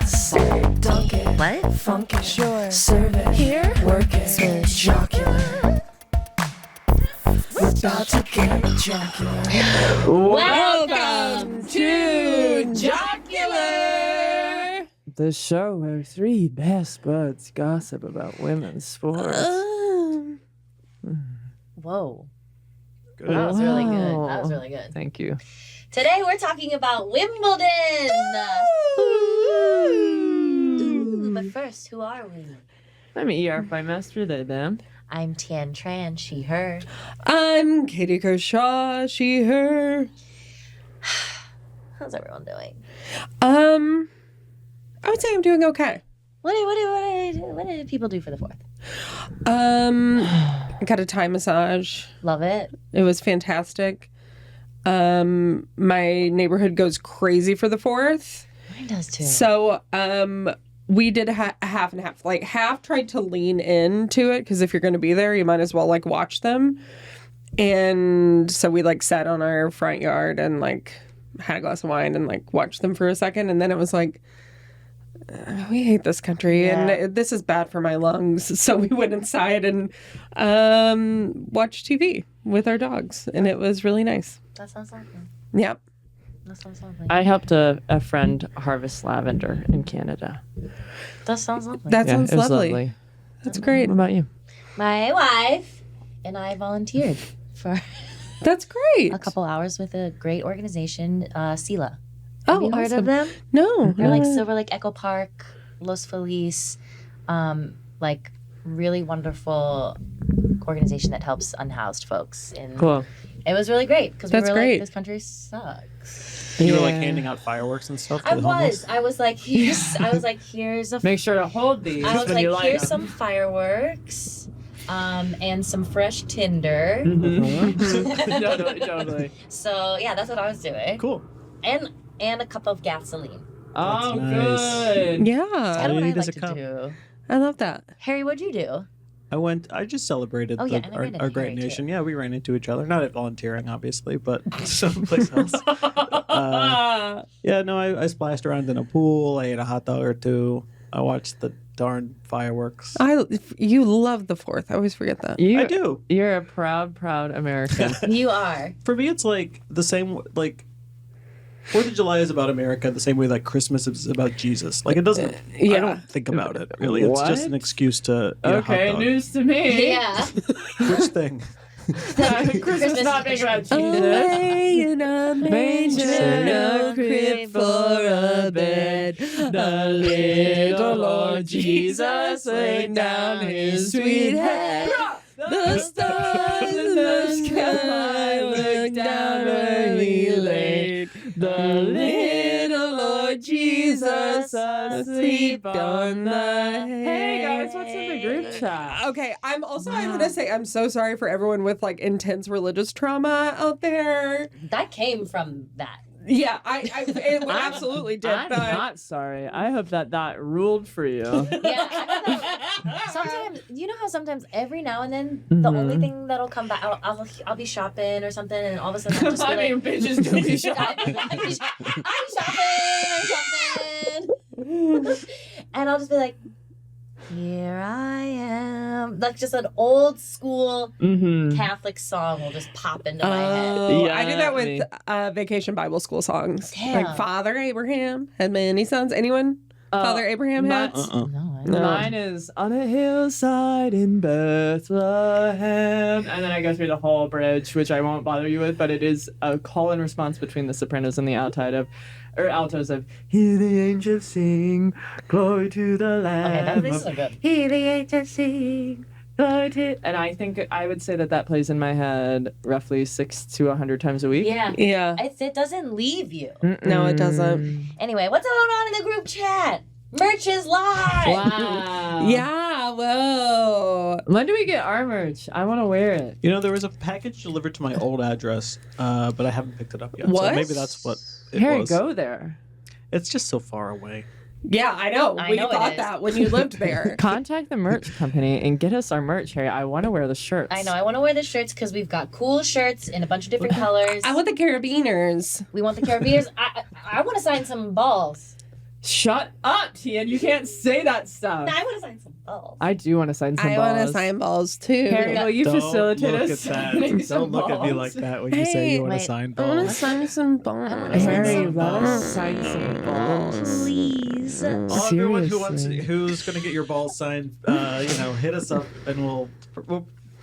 Say it, dunk it. What? Funk it. Sure. Serve it. Here. Work it. Switch. Jocular. We're about to get jocular. Welcome to Jocular! The show where three best buds gossip about women's sports. Whoa. Good. That was really good. Wow. That was really good. Thank you. Today we're talking about Wimbledon! Ooh, but first, who are we? I'm ER by Master, they, them. I'm Tian Tran, she, her. I'm Katie Kershaw, she, her. How's everyone doing? I would say I'm doing okay. What did people do for the 4th? I got a Thai massage. Love it. It was fantastic. My neighborhood goes crazy for the 4th. Mine does too. So, we did half and half. Like, half tried to lean into it, because if you're going to be there, you might as well, like, watch them. And so we, like, sat on our front yard and, like, had a glass of wine and, like, watched them for a second. And then it was like, we hate this country, and this is bad for my lungs. So we went inside and watched TV with our dogs, and it was really nice. That sounds lovely. Yep. That sounds lovely. I helped a friend harvest lavender in Canada. That sounds lovely. That sounds it was lovely. That's great. What about you? My wife and I volunteered for That's great. a couple hours with a great organization, SELA. Oh, Have you heard awesome. of them? No. They're like Silver Lake Echo Park, Los Feliz, like really wonderful organization that helps unhoused folks. And Cool. it was really great because we That's were great. like, this country sucks. You were like Yeah. handing out fireworks and stuff to I the homeless? was like, here's a. Make sure to hold these I was when like, you light here's them. some fireworks, and some fresh tinder. Totally. So yeah, that's what I was doing. Cool. And a cup of gasoline. Oh, nice. good. Yeah. Kind of what I Sweet as like a to cup. do. I love that. Harry, what'd you do? I just celebrated Oh, yeah, and I ran into our great Harry, too. nation. Yeah, we ran into each other. Not at volunteering, obviously, but someplace else. Yeah, no, I splashed around in a pool. I ate a hot dog or two. I watched the darn fireworks. You love the 4th. I always forget that. You, I do. You're a proud American. You are. For me, it's like the same, like, 4th of July is about America the same way that Christmas is about Jesus. Like, it doesn't, I yeah. don't think about it, really. It's just an What? excuse to eat a hot Okay, dog. news to me. Yeah. Which thing? Christmas not being about Jesus. Away in a manger, no crib for a bed. The little Lord Jesus laid down his sweet head. The stars in the sky looked down where he laid. The little Lord Jesus asleep on the hay. Hey guys, what's in the group chat? Okay, I'm gonna say I'm so sorry for everyone with like intense religious trauma out there. That came from that. Yeah, it absolutely did. I'm but not sorry. I hope that ruled for you. Yeah. I know that sometimes, you know how sometimes every now and then the only thing that'll come back, I'll be shopping or something, and all of a sudden I'll just be I like, mean, bitches do be shopping. I'm shopping or something. And I'll just be like, here I am. Like just an old school Catholic song will just pop into my head. Oh, Yeah, I do that me. with vacation Bible school songs. Damn. Like Father Abraham had many sons. Anyone? Father Abraham had? No, I don't. No. Mine is on a hillside in Bethlehem. And then I go through the whole bridge, which I won't bother you with, but it is a call and response between the sopranos and the altos of hear the angels sing, glory to the Lamb. Okay, this is so good. Hear the angels sing, glory to... And I think I would say that plays in my head roughly 6 to 100 times a week. Yeah. Yeah. It doesn't leave you. No, it doesn't. Anyway, what's going on in the group chat? Merch is live. Wow. Yeah, whoa. When do we get our merch? I want to wear it. You know, there was a package delivered to my old address, but I haven't picked it up yet. What? So maybe that's what it Harry, was. go there. It's just so far away. Yeah, I know. I We know it thought is. that when you lived there. Contact the merch company and get us our merch, Harry. I want to wear the shirts. I know. I want to wear the shirts because we've got cool shirts in a bunch of different colors. I want the carabiners. We want the carabiners. I want to sign some balls. Shut up, Tian. You can't say that stuff. I want to sign some balls. I do want to sign some I balls. want to sign balls too. Harry, will you Don't facilitate look us at that. signing some Don't look at me balls? like that when you say you want to wait. sign I want to balls. sign some balls. Harry, let us sign some balls. Please. Everyone who Seriously. who's going to get your balls signed, hit us up and we'll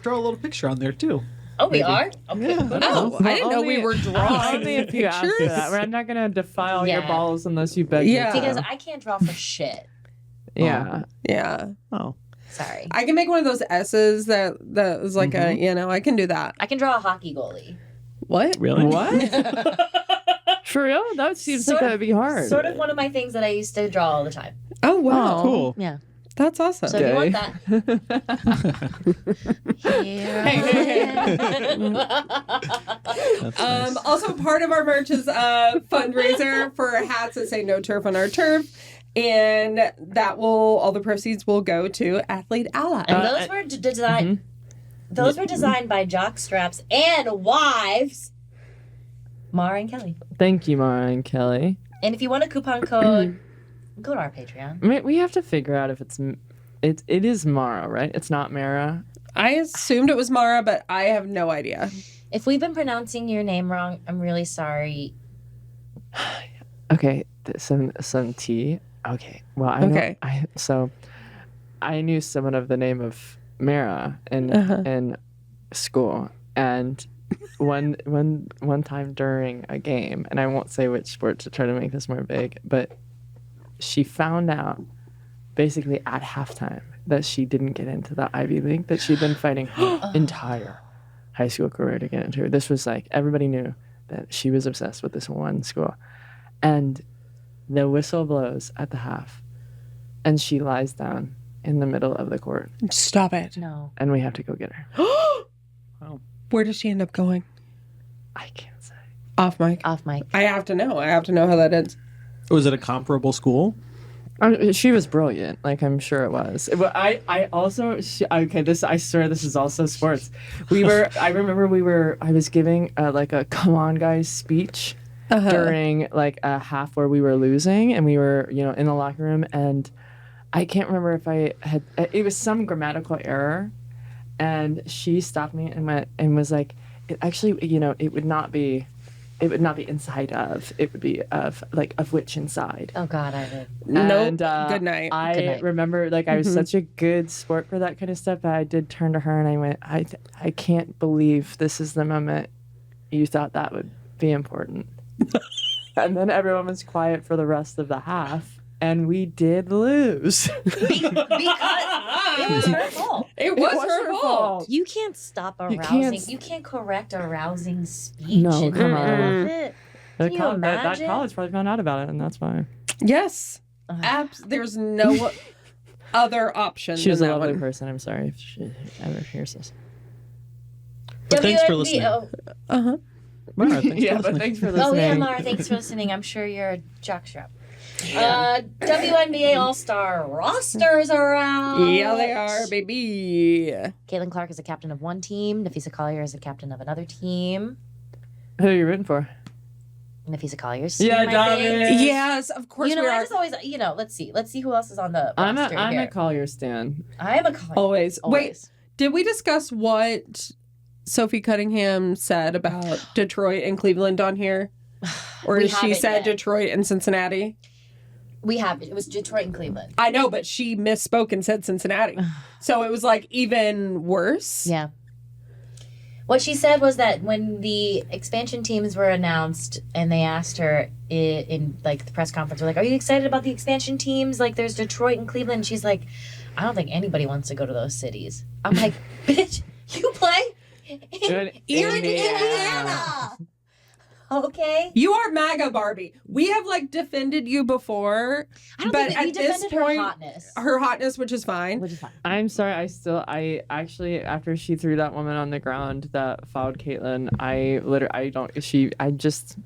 draw a little picture on there too. Oh, we are? Okay. Yeah. Oh, I didn't know we were drawing Only if you ask for pictures. that. I'm not gonna defile your Yeah. balls unless you beg me Yeah. to. Because I can't draw for shit. Yeah. Yeah. Oh. Sorry. I can make one of those S's that is like a, I can do that. I can draw a hockey goalie. What? Really? What? For real? That seems like Sort of- that'd be hard. Sort of one of my things that I used to draw all the time. Oh, wow. Cool. Yeah. That's awesome. So if you want Okay. that. Here. That's nice. Also, part of our merch is a fundraiser for hats that say "No Turf on Our Turf," and all the proceeds will go to Athlete Ally. And those were designed. Those were designed by jock straps and wives, Mara and Kelly. Thank you, Mara and Kelly. And if you want a coupon code, go to our Patreon. We have to figure out if it is Mara, right? It's not Mara. I assumed it was Mara, but I have no idea. If we've been pronouncing your name wrong, I'm really sorry. Okay, some tea. Okay, well I know. Okay. I knew someone of the name of Mara in school, and one time during a game, and I won't say which sport to try to make this more vague, but she found out basically at halftime that she didn't get into the Ivy League that she'd been fighting her entire high school career to get into. This was like, everybody knew that she was obsessed with this one school. And the whistle blows at the half, and she lies down in the middle of the court, Stop it. No. and we have to go get her. Where does she end up going? I can't say. Off mic. Off mic. I have to know. I have to know how that ends. Was it a comparable school? She was brilliant. Like, I'm sure it was. But I also, I swear this is also sports. I was giving like a come on guys speech during like a half where we were losing, and we were, in the locker room, and I can't remember if it was some grammatical error, and she stopped me and was like, it actually, it would not be inside of, it would be of which inside. Oh God, I did. And, Good night. I Good night. remember, I was such a good sport for that kind of stuff, but I did turn to her and I went, I can't believe this is the moment you thought that would be important. And then everyone was quiet for the rest of the half, and we did lose. Because it was her fault. It was her fault. You can't stop a You rousing. can't- You can't correct a rousing speech. No, and come the middle on. of it. That Can you imagine? college probably found out about it, and that's why. Yes. There's no other option. She was a than that lovely one. person. I'm sorry if she ever hears this. But thanks for WNBA listening. Uh-huh. Mara, thanks Yeah, for but listening. thanks for listening. Oh yeah, Mara, thanks for listening. I'm sure you're a jockstrap. WNBA All-Star rosters are out. Yeah, they are, baby. Caitlin Clark is a captain of one team. Nafisa Collier is a captain of another team. Who are you rooting for? Nafisa Collier's Yeah, my Dominic. thing. Yes, of course You know, we I are. just always, let's see who else is on the I'm roster a here. Collier stan. I am a Collier. Always. Wait, Always. did we discuss what Sophie Cunningham said about Detroit and Cleveland on here? Or We she haven't said yet. Detroit and Cincinnati? We have it. It was Detroit and Cleveland. I know, but she misspoke and said Cincinnati. So it was like even worse. Yeah. What she said was that when the expansion teams were announced and they asked her in like the press conference, we're like, "Are you excited about the expansion teams? Like, there's Detroit and Cleveland." She's like, "I don't think anybody wants to go to those cities." I'm like, "Bitch, you play in Indiana." Okay. You are MAGA Barbie. We have like defended you before, I don't but think that we at this defended point, her hotness. which is fine. Which is fine. I'm sorry. I actually, after she threw that woman on the ground that fouled Caitlyn,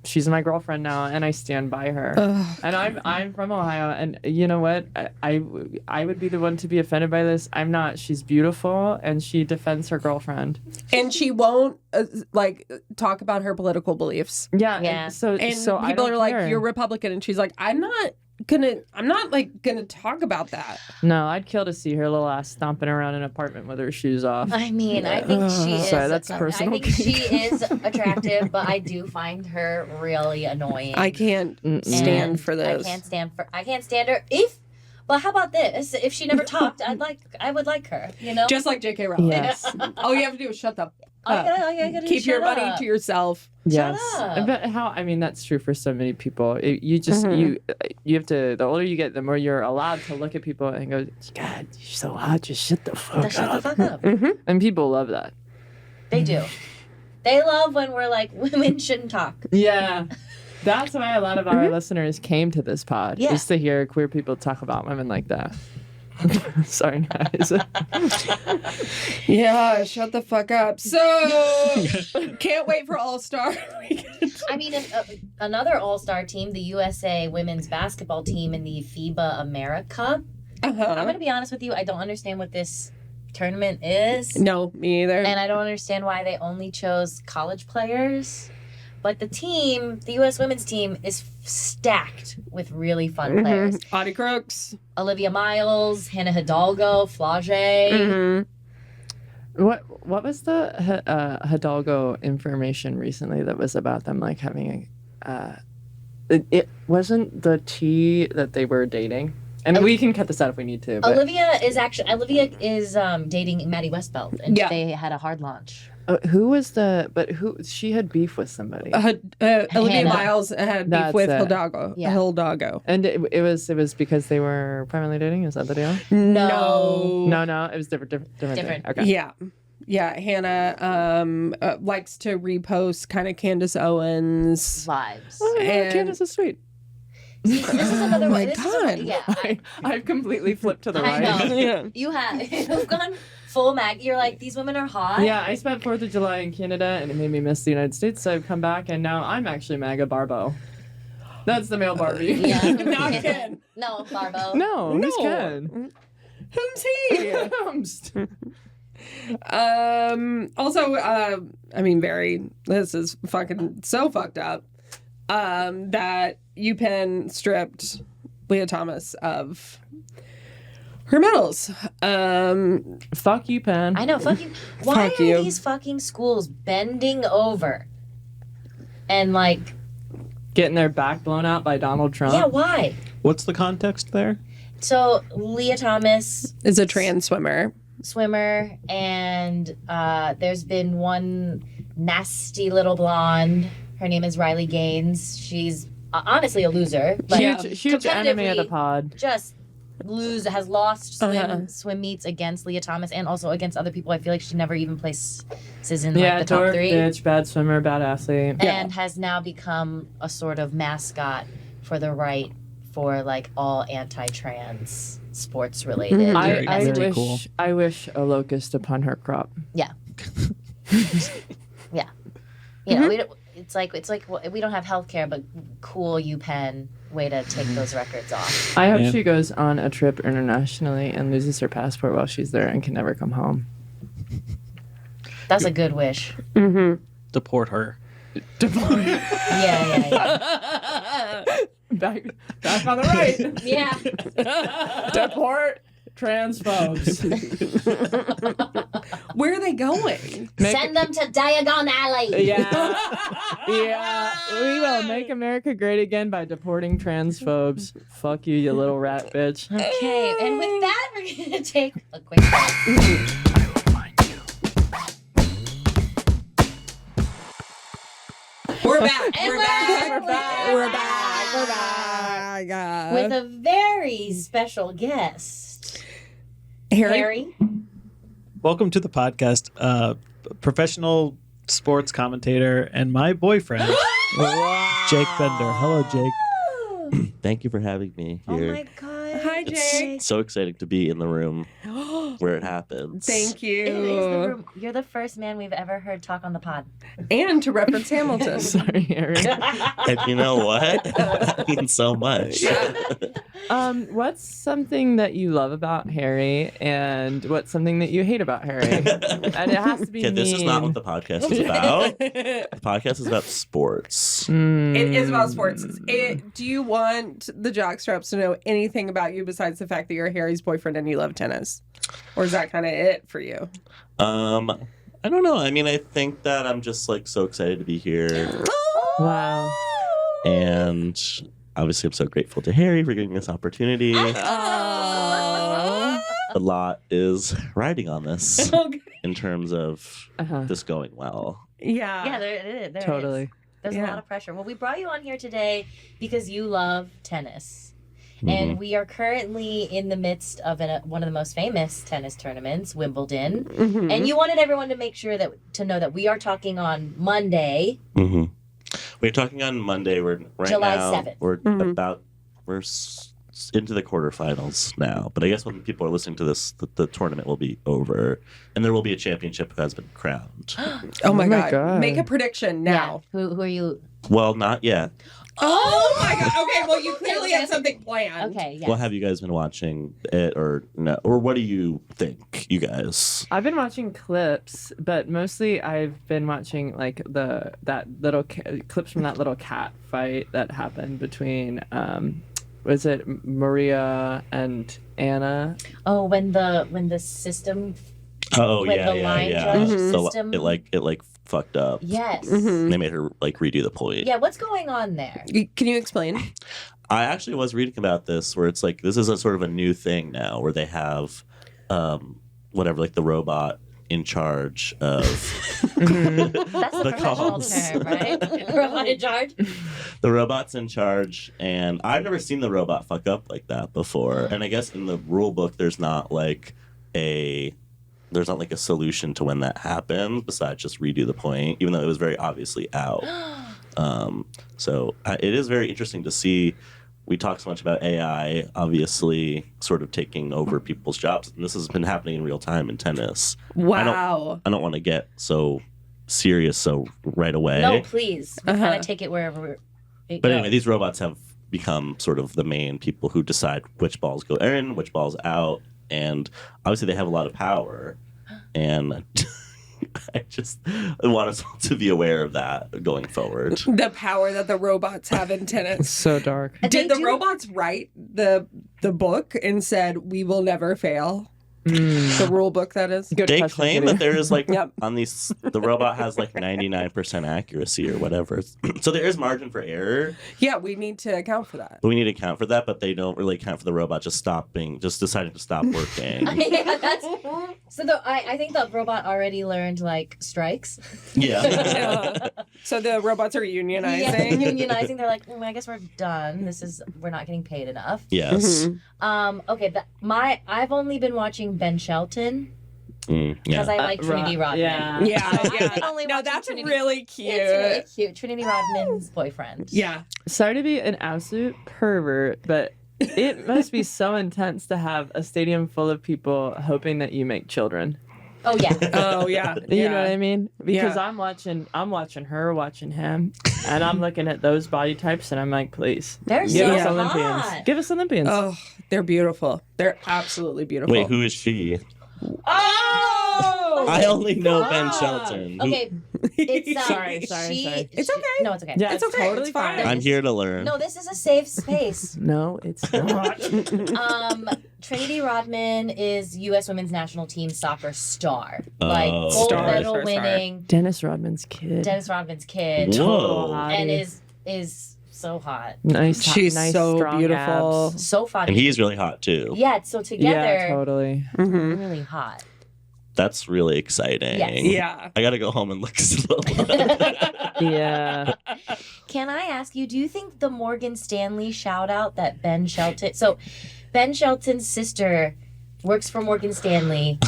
she's my girlfriend now, and I stand by her. And I'm from Ohio, and you know what? I would be the one to be offended by this. I'm not. She's beautiful, and she defends her girlfriend. And she won't talk about her political beliefs. Yeah. Yeah. So And I people don't are like, care. "You're Republican," and she's like, "I'm not not like gonna talk about that. No, I'd kill to see her little ass stomping around an apartment with her shoes off. I mean, I think she is. Sorry, that's personal. I think she is attractive, but I do find her really annoying. I can't stand for this. I can't stand her. But how about this? If she never talked, I would like her. You know, Just like J.K. Rowling. Yes. All you have to do is shut the I gotta keep your shut money up. to yourself. Yes, up. but I mean, that's true for so many people. You just you have to. The older you get, the more you're allowed to look at people and go, "God, you're so hot. Just shut the fuck up." Shut the fuck up. And people love that. They do. They love when we're like, women shouldn't talk. Yeah, that's why a lot of our listeners came to this pod, Yeah. just to hear queer people talk about women like that. Sorry, guys. Yeah, shut the fuck up. So, can't wait for All-Star Weekend. I mean, another all-star team, the USA women's basketball team in the FIBA America. I'm going to be honest with you. I don't understand what this tournament is. No, me either. And I don't understand why they only chose college players. But the team, the U.S. women's team, is stacked with really fun players. Audie Crooks. Olivia Miles, Hannah Hidalgo, Flage. What was the Hidalgo information recently that was about them like having a it wasn't the tea that they were dating, and we can cut this out if we need to, but Olivia is dating Maddie Westbelt, and Yeah. they had a hard launch. she had beef with somebody, Olivia Hannah. Miles had beef That's with it. Hidalgo. Yeah. Hidalgo. and it was because they were primarily dating. Is that the deal? No. No, it was different thing. Okay. Yeah, Hannah likes to repost kind of Candace Owens. Lives. Oh, yeah, And- Candace is sweet. See, this is another Oh my one. This is God. yeah, I've completely flipped to the I right. know. Yeah. You've gone full mag. You're like, these women are hot. Yeah, I spent 4th of July in Canada, and it made me miss the United States, so I've come back, and now I'm actually MAGA Barbo. That's the male Barbie. Yeah. Not Ken. No, Barbo. No, who's No. Ken? Who's he? Also, I mean, this is fucking so fucked up, that UPenn stripped Leah Thomas of her medals. Fuck you, Penn. I know. Fucking. Why Fuck are you. these fucking schools bending over and like? Getting their back blown out by Donald Trump. Yeah. Why? What's the context there? So Leah Thomas, Is a trans swimmer. swimmer, and there's been one nasty little blonde. Her name is Riley Gaines. She's honestly a loser. But Huge enemy of the competitively pod. Just has lost swim meets against Leah Thomas and also against other people. I feel like she never even places in like the top dork, 3. bitch, bad swimmer, bad athlete. And has now become a sort of mascot for the right for like all anti-trans sports related. Very cool. I wish a locust upon her crop. Yeah. Yeah. You know, it's like we don't have healthcare, but cool UPenn way to take those records off. I hope Yeah. she goes on a trip internationally and loses her passport while she's there and can never come home. That's a good wish. Deport her. Yeah. Back on the right. Yeah. Deport transphobes. Where are they going? Send them to Diagon Alley. Yeah. We will make America great again by deporting transphobes. Fuck you, you little rat bitch. Okay, and with that, we're gonna take a quick break. We're back. And We're back. we're back. We're back. We're back. With a very special guest, Harry. Welcome to the podcast, professional sports commentator and my boyfriend, Jake Bender. Hello, Jake. Thank you for having me Oh here. my god! Hi, Jake. It's so exciting to be in the room. where it happens. Thank It is the you. room. You're the first man we've ever heard talk on the pod. And to reference Hamilton. Sorry, Harry. And you know what? That means so much. What's something that you love about Harry, and what's something that you hate about Harry? And it has to be Okay, this is not what mean. the podcast is about. The podcast is about sports. It is about sports. Do you want the jockstraps to know anything about you besides the fact that you're Harry's boyfriend and you love tennis? Or is that kind of it for you? I don't know. I mean, I think that I'm just like so excited to be here. Wow. And obviously, I'm so grateful to Harry for giving this opportunity. A lot is riding on this Okay. in terms of this going well. Yeah. Yeah, there Totally. is. There's a Yeah. lot of pressure. Well, we brought you on here today because you love tennis. Mhm. And we are currently in the midst of one of the most famous tennis tournaments, Wimbledon. Mhm. And you wanted everyone to make sure to know that we are talking on Monday. Mm-hmm. We're talking on Monday. We're right July now. 7th. We're Mhm. we're into the quarterfinals now. But I guess when people are listening to this, the tournament will be over, and there will be a championship who has been crowned. Oh my Oh my God. God. Make a prediction now. Yeah. Who are you? Well, not yet. Oh my God. Okay, well, you clearly have something planned. Okay, yeah. Well, have you guys been watching it or no? Or what do you think, you guys? I've been watching clips, but mostly I've been watching like clips from that little cat fight that happened between was it Maria and Anna? Oh, when the system. Oh When yeah, the yeah, line yeah. judge So system- it like fucked up. Yes. Mhm. They made her like redo the point. Yeah, what's going on there? Can you explain? I actually was reading about this where it's like this is a sort of a new thing now where they have whatever like the robot in charge of That's the The professional calls. term, right? Robot in charge. the robot's in charge, and I've never seen the robot fuck up like that before. And I guess in the rule book there's not like a solution to when that happens besides just redo the point, even though it was very obviously out. So it is very interesting to see. We talk so much about AI, obviously, sort of taking over people's jobs, and this has been happening in real time in tennis. Wow. I don't want to get so serious so right away. No, please. We Uh-huh. kind of take it wherever it But goes. anyway, these robots have become sort of the main people who decide which balls go in, which balls out, and obviously they have a lot of power. And I just want us all to be aware of that going forward. The power that the robots have in tennis. So dark. And Did they the do- robots write the book and said we will never fail? The rule book, that is. Good They question, claim Kitty. that there is like Yep. on these the robot has like 99% accuracy or whatever. So there is margin for error, Yeah, we need to account for that. but we need to account for that, but they don't really account for the robot just deciding to stop working. Yeah, that's so. I think the robot already learned like strikes. Yeah. So the robots are Yeah, unionizing. unionizing. They're like, I guess we're done. We're not getting paid enough. Yes. Okay. I've only been watching Ben Shelton Yeah. because I like Trinity Rodman. Yeah. Yeah, So I've yeah. been only No, watching that's Trinity. really cute. It's really cute. Trinity Rodman's boyfriend. Yeah. Sorry to be an absolute pervert, but it must be so intense to have a stadium full of people hoping that you make children. Oh yeah. Oh yeah. You know what I mean? Because Yeah. I'm watching her, watching him, and I'm looking at those body types, and I'm like, please, They're give so us hot. Olympians. Give us Olympians. Oh, they're beautiful. They're absolutely beautiful. Wait, who is she? Oh! I only know Ben Shelton. Who- Okay. It's Sorry. It's okay. No, it's okay. Yeah, It's okay, totally it's fine. I'm here to learn. No, this is a safe space. No, it's not. Trinity Rodman is U.S. Women's National Team soccer star. Oh. Like gold Star, medal star, star. winning Dennis Rodman's kid. Dennis Rodman's kid. Whoa. And is so hot. Nice. She's nice, so strong beautiful. abs. So funny. And he's really hot too. Yeah, so together, Yeah, totally. Mhm. really hot. That's really exciting. Yes. Yeah. I gotta go home and look slow. Yeah. Can I ask you, do you think the Morgan Stanley shout out that Ben Shelton... So, Ben Shelton's sister works for Morgan Stanley,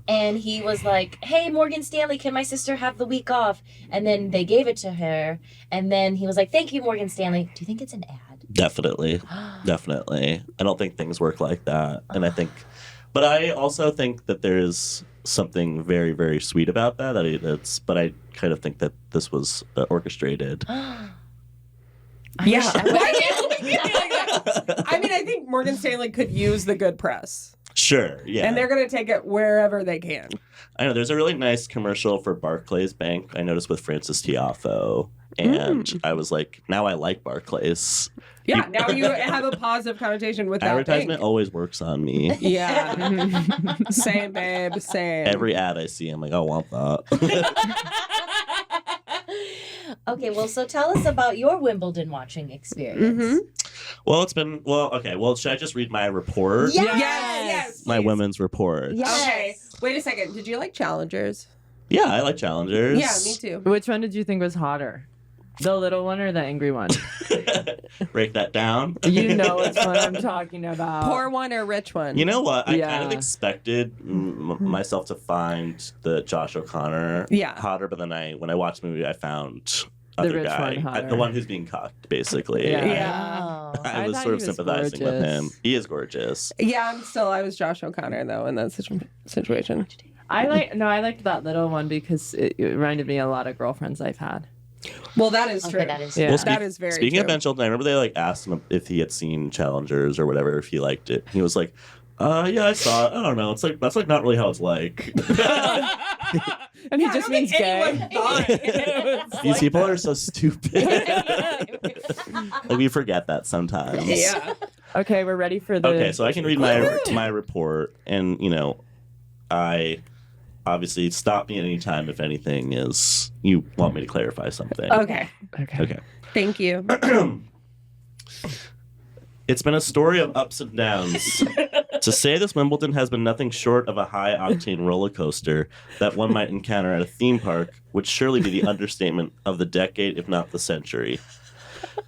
and he was like, hey, Morgan Stanley, can my sister have the week off? And then they gave it to her, and then he was like, thank you, Morgan Stanley. Do you think it's an ad? Definitely. I don't think things work like that. And I think But I also think that there's something very, very sweet about that. But I kind of think that this was orchestrated. Yeah. I mean, I think Morgan Stanley could use the good press. Sure, yeah. And they're going to take it wherever they can. I know there's a really nice commercial for Barclays Bank I noticed with Francis Tiafoe. And I was like, now I like Barclays. Yeah, now you have a positive connotation with that Advertisement bank. always works on me. Yeah. Same, babe, same. Every ad I see, I'm like, I want that. Okay, well, so tell us about your Wimbledon watching experience. Well, okay. Well, should I just read my report? Yes. My please. women's report. Yes. Okay, wait a second. Did you like Challengers? Yeah, I like challengers. Yeah, me too. Which one did you think was hotter? The little one or the angry one? Break that down. You know which one I'm talking about. Poor one or rich one? You know what? I Yeah. kind of expected myself to find the Josh O'Connor hotter, but then when I watched the movie, I found other rich guy, one hotter. the one who's being cucked, basically. Yeah. Oh. I was thought sort of he was sympathizing with him. gorgeous. He is gorgeous. Yeah, I was Josh O'Connor, though, in that situation. I liked that little one because it reminded me a lot of girlfriends I've had. Well, that is true. Okay, that is Yeah. true. That is very Speaking true. of Ben Shelton, I remember they asked him if he had seen Challengers or whatever, if he liked it. He was like, yeah, I saw it. I don't know. It's like that's not really how it's like. And he just means gay. These people are so stupid. We forget that sometimes. Yeah. Okay, we're ready for the. Okay, so I can read my report, and I obviously stop me at any time if anything is you want me to clarify something. Okay. Okay. Thank you. It's been a story of ups and downs. To say this Wimbledon has been nothing short of a high-octane roller coaster that one might encounter at a theme park would surely be the understatement of the decade, if not the century.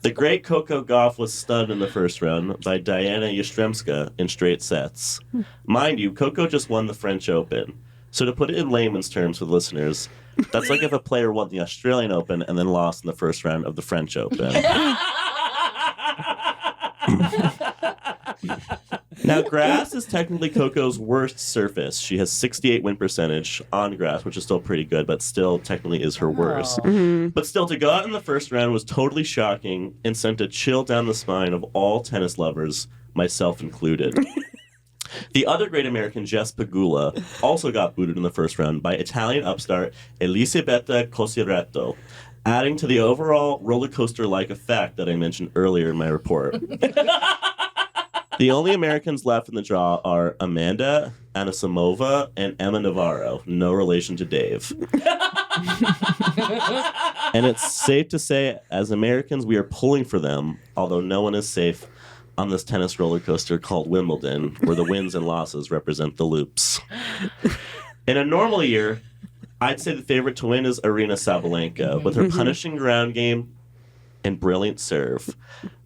The great Coco Gauff was stunned in the first round by Diana Yastremska in straight sets. Mind you, Coco just won the French Open. So to put it in layman's terms for the listeners, that's like if a player won the Australian Open and then lost in the first round of the French Open. Now, grass is technically Coco's worst surface. She has 68 win percentage on grass, which is still pretty good, but still technically is her worst. But still, to go out in the first round was totally shocking and sent a chill down the spine of all tennis lovers, myself included. The other great American, Jess Pegula, also got booted in the first round by Italian upstart Elisabetta Cosiretto, adding to the overall roller coaster-like effect that I mentioned earlier in my report. The only Americans left in the draw are Amanda Anisimova and Emma Navarro, no relation to Dave. And it's safe to say, as Americans, we are pulling for them, although no one is safe on this tennis roller coaster called Wimbledon, where the wins and losses represent the loops. In a normal year, I'd say the favorite to win is Arina Sabalenka, with her punishing ground game and brilliant serve.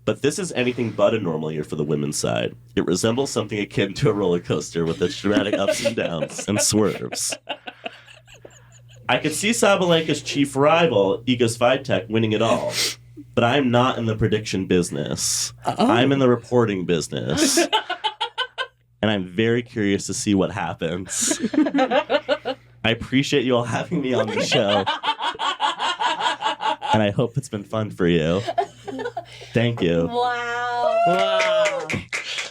But this is anything but a normal year for the women's side. It resembles something akin to a roller coaster with its dramatic ups and downs and swerves. I could see Sabalenka's chief rival, Iga Swiatek, winning it all. But I'm not in the prediction business. I'm in the reporting business. And I'm very curious to see what happens. I appreciate you all having me on the show. And I hope it's been fun for you. Thank you. Wow.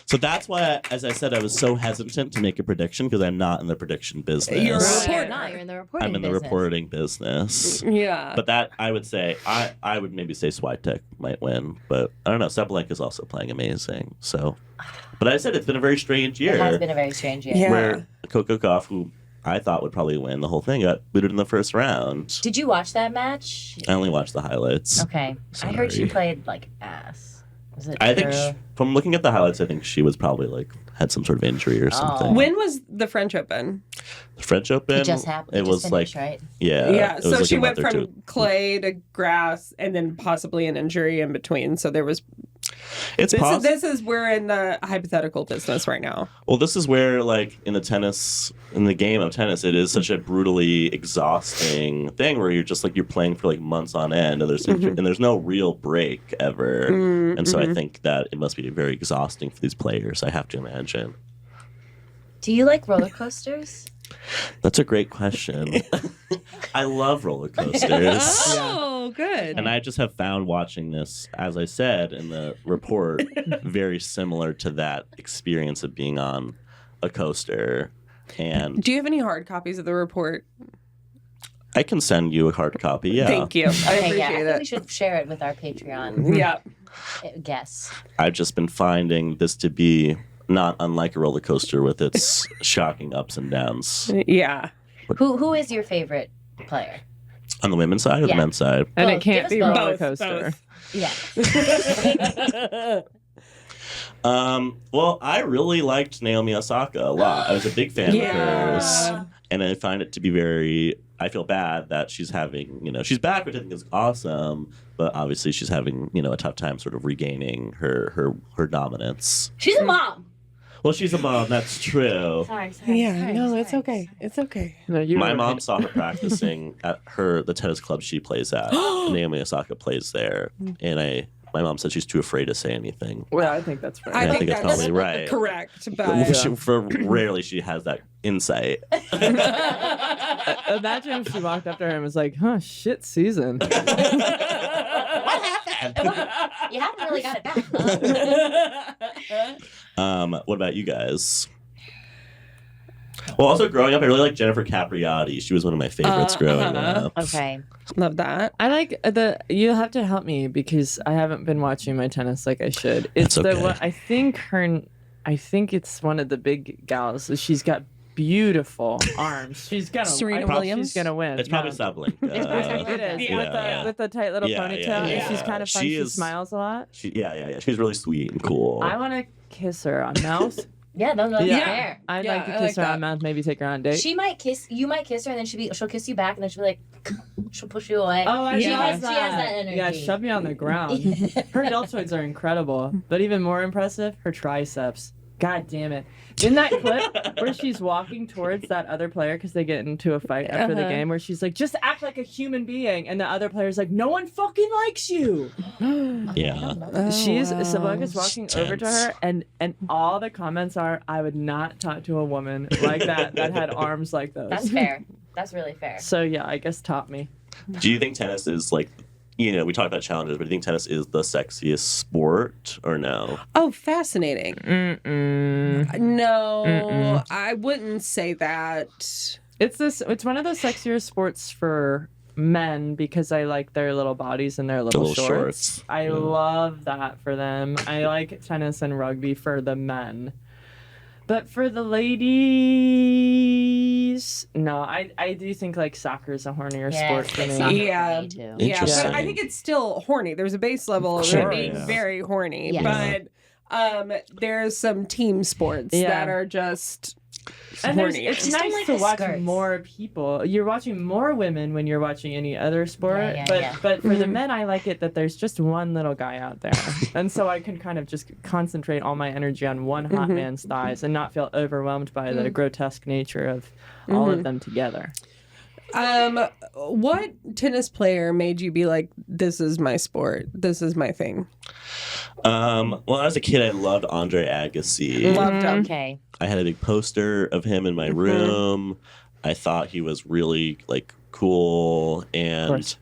So that's why, as I said, I was so hesitant to make a prediction because I'm not in the prediction business. You're a No, reporter. you're not. You're in the reporting I'm in the business. reporting business. Yeah. But that, I would say, I would maybe say Swiatek might win. But I don't know. Sabalenka is also playing amazing. So, but I said it's been a very strange year. It has been a very strange year. Yeah. Where Coco Gauff, who I thought would probably win the whole thing, got booted in the first round. Did you watch that match? I only watched the highlights. Okay. I heard she Sorry. played like ass. Was it I true? think from looking at the highlights, I think she was probably had some sort of injury or something. When was the French Open? The French Open, It just happened. It It was just finished, right? yeah, Yeah. it was So like she a went month or from two. clay to grass and then possibly an injury in between. So there was. It's possible. This is we're in the hypothetical business right now. Well, this is where, in the game of tennis, it is such a brutally exhausting thing where you're just you're playing for months on end, and there's no real break ever, and so I think that it must be very exhausting for these players. I have to imagine. Do you like roller coasters? That's a great question. I love roller coasters. Oh, good. And I just have found watching this, as I said in the report, very similar to that experience of being on a coaster. And Do you have any hard copies of the report? I can send you a hard copy. Yeah. Thank you. I Okay, appreciate yeah, I think we it. should share it with our Patreon Yeah. guests. I've just been finding this to be not unlike a roller coaster with its shocking ups and downs. Yeah. Who is your favorite player? On the women's side or Yeah. the men's side? And Well, it can't give be us roller both. coaster. Yeah. Well, I really liked Naomi Osaka a lot. I was a big fan of hers. And I find it to be very, I feel bad that she's having, she's back, which I think is awesome, but obviously she's having, a tough time sort of regaining her dominance. She's a mom. Well, she's a mom, that's true. Sorry. Yeah. No, it's okay. It's okay. No, you My were mom right. saw her practicing at the tennis club she plays at. Naomi Osaka plays there. And my mom said she's too afraid to say anything. Well, I think that's right. I think that's probably right. Correct. But Rarely she has that insight. Imagine if she walked up to her and was like, "Huh, shit season." What happened? You haven't really got it back. Huh? What about you guys? Well, also growing up, I really liked Jennifer Capriati. She was one of my favorites growing up. Okay. love that. I like you have to help me because I haven't been watching my tennis like I should. It's That's okay. the one I think it's one of the big gals. She's got beautiful arms. She's gonna Serena I think Williams? She's gonna win. It's probably No. Sabalenka. It is Yeah. with the tight little ponytail. And she's kind of fun. She smiles a lot. Yeah. She's really sweet and cool. I want to kiss her on mouth. Yeah, no, that's fair. I'd Yeah, like to I kiss like her that. on mouth. Maybe take her on a date. You might kiss her, and then she'll kiss you back, and then she'll be like, she'll push you away. Oh, I she know has that. that energy. Yeah, shove me on the ground. Her deltoids are incredible, but even more impressive, her triceps. God damn it. In that clip where she's walking towards that other player because they get into a fight after the game, where she's like, just act like a human being. And the other player's like, no one fucking likes you. Yeah. Sabalenka's walking over to her, and all the comments are, I would not talk to a woman like that had arms like those. That's fair. That's really fair. So yeah, I guess top me. Do you think tennis is like, we talked about challenges, but do you think tennis is the sexiest sport or no? Oh, fascinating. Mm-mm. No, I wouldn't say that. It's one of the sexier sports for men because I like their little bodies and their little shorts. I love that for them. I like tennis and rugby for the men. But for the ladies, no, I do think like soccer is a hornier sport for me. soccer Yeah. for me too. Yeah, Interesting. but I think it's still horny. There's a base level of Sure, it being yeah. very horny, Yes. but there's some team sports that are just And horny. it's just don't nice like to the watch skirts. more people. You're watching more women when you're watching any other sport. Yeah, but yeah. but for the men, I like it that there's just one little guy out there, and so I can kind of just concentrate all my energy on one hot man's thighs and not feel overwhelmed by the grotesque nature of all of them together. What tennis player made you be like, this is my sport, this is my thing? Well, as a kid, I loved Andre Agassi. Loved him. Okay. I had a big poster of him in my room. I thought he was really like cool, and course.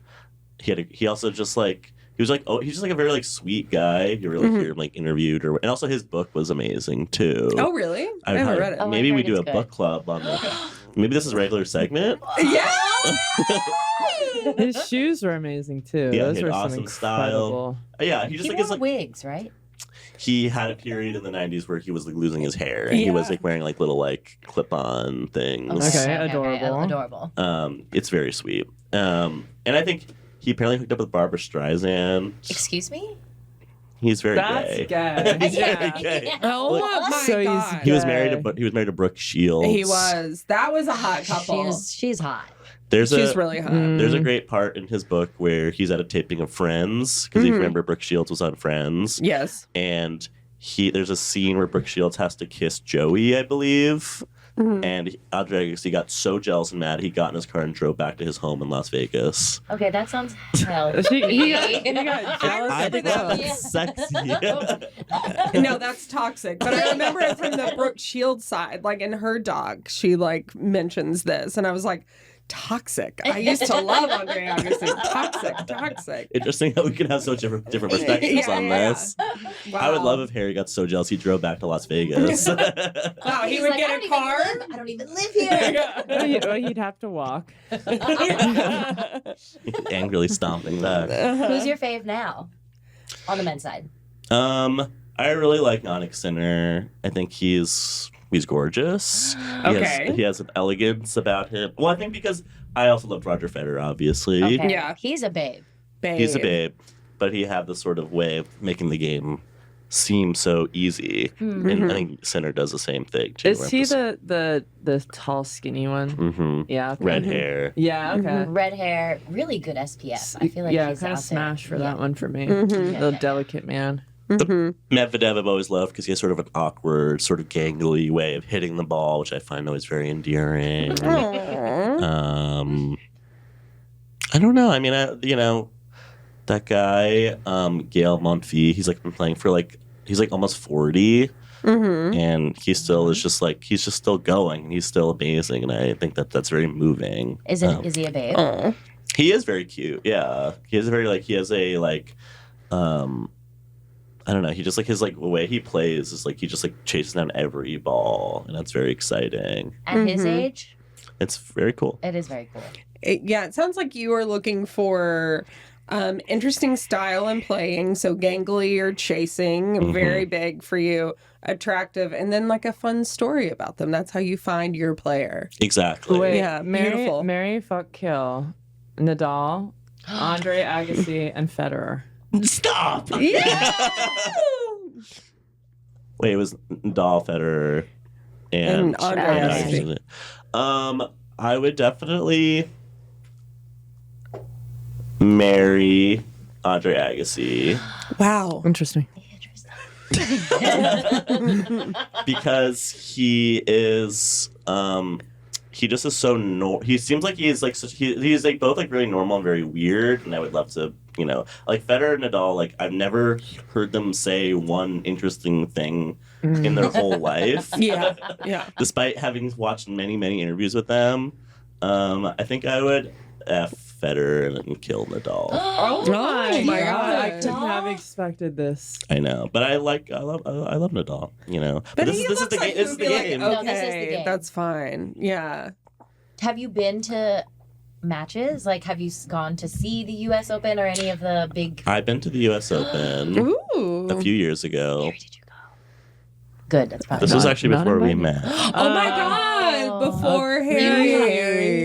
he also just like he's just like a very like sweet guy. You really hear him like interviewed, and also his book was amazing too. Oh, really? I haven't read it. Oh, Maybe I we heard do a it's good. book club on the. Maybe this is a regular segment. Yeah. His shoes were amazing too. Yeah, Those he had were some awesome style. incredible. Yeah, he just He like wore is like wigs, right? he had a period in the 90s where he was like losing his hair, and he was like wearing like little like clip-on things. Okay, adorable. Adorable. It's very sweet. And I think he apparently hooked up with Barbara Streisand. Excuse me? He's very That's gay. gay. He's very gay. Oh my So he's god. He was gay. married to Brooke Shields. He was. That was a hot couple. She's hot. She's really hot. There's a great part in his book where he's at a taping of Friends, because if you remember, Brooke Shields was on Friends. Yes. And there's a scene where Brooke Shields has to kiss Joey, I believe. And Andre Agassi got so jealous and mad, he got in his car and drove back to his home in Las Vegas. Okay, that sounds hell. He got jealous. I of think that. that's sexy. No, that's toxic. But I remember it from the Brooke Shields side. Like in her dog, she like mentions this, and I was like, toxic. I used to love Andre Agassi. Toxic. Interesting how we can have so different perspectives on this. Wow. I would love if Harry got so jealous he drove back to Las Vegas. Wow, he He's would like, get a car. I don't even live here. Well, he'd have to walk. Angrily stomping back. Who's your fave now on the men's side? I really like Yannick Sinner. I think he's gorgeous. Okay. He has an elegance about him. Well, I think because I also love Roger Federer, obviously. Okay. Yeah. He's a babe. He's a babe, but he had this sort of way of making the game seem so easy. And I think Sinner does the same thing too. Is he the tall, skinny one? Mm-hmm. Yeah. Okay. Red hair. Yeah. Okay. Red hair, really good SPF. I feel like yeah, he's kind out of smash there. for that one for me. Mm-hmm. The delicate man. Medvedev I've always loved because he has sort of an awkward, sort of gangly way of hitting the ball, which I find always very endearing. I don't know. I mean, that guy, Gael Monfils, he's like been playing for he's like almost 40. And he still is just he's just still going. And he's still amazing. And I think that's very moving. Is he a babe? He is very cute. Yeah. He is I don't know. He just the way he plays is he just chases down every ball. And that's very exciting. At his age? It's very cool. It is very cool. It sounds like you are looking for interesting style in playing. So gangly or chasing, very big for you, attractive, and then a fun story about them. That's how you find your player. Exactly. Wait, Yeah, beautiful. Marry, fuck, kill. Nadal, Andre Agassi, and Federer. Stop! Yeah! Wait, it was Nadal, Federer, and Andre Agassi. I would definitely marry Andre Agassi Wow. Interesting. because he is he just is so he seems like he's he's both really normal and very weird, and I would love to Federer and Nadal, I've never heard them say one interesting thing in their whole life. Yeah. Despite having watched many interviews with them, I think I would F Federer and kill Nadal. Oh my my God. God, I couldn't have expected this. I know, but I love Nadal. But this is the game. This is the game. No, this is the Okay, game. that's fine. Yeah. Have you been to matches? Have you gone to see the U.S. Open or any of the big... I've been to the U.S. Open Ooh. a few years ago. Where did you go? Good, that's probably... This was actually not before we invited. met. Oh my God! Before Harry. I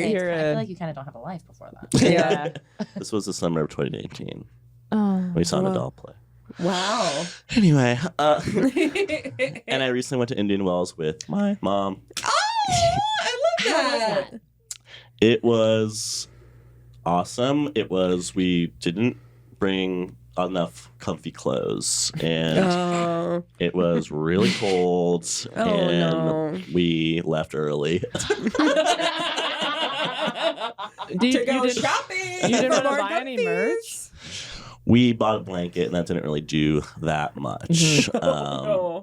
Harry. feel like you kind of don't have a life before that. Yeah. This was the summer of 2018. Oh. We saw Nadal play. Wow. Anyway, and I recently went to Indian Wells with my mom. Oh, I love How was that. that? It was awesome. We didn't bring enough comfy clothes, and Oh. it was really cold, Oh, and no. we left early. To go shopping. You didn't for want to more buy any guppies. merch? We bought a blanket, and that didn't really do that much. Oh.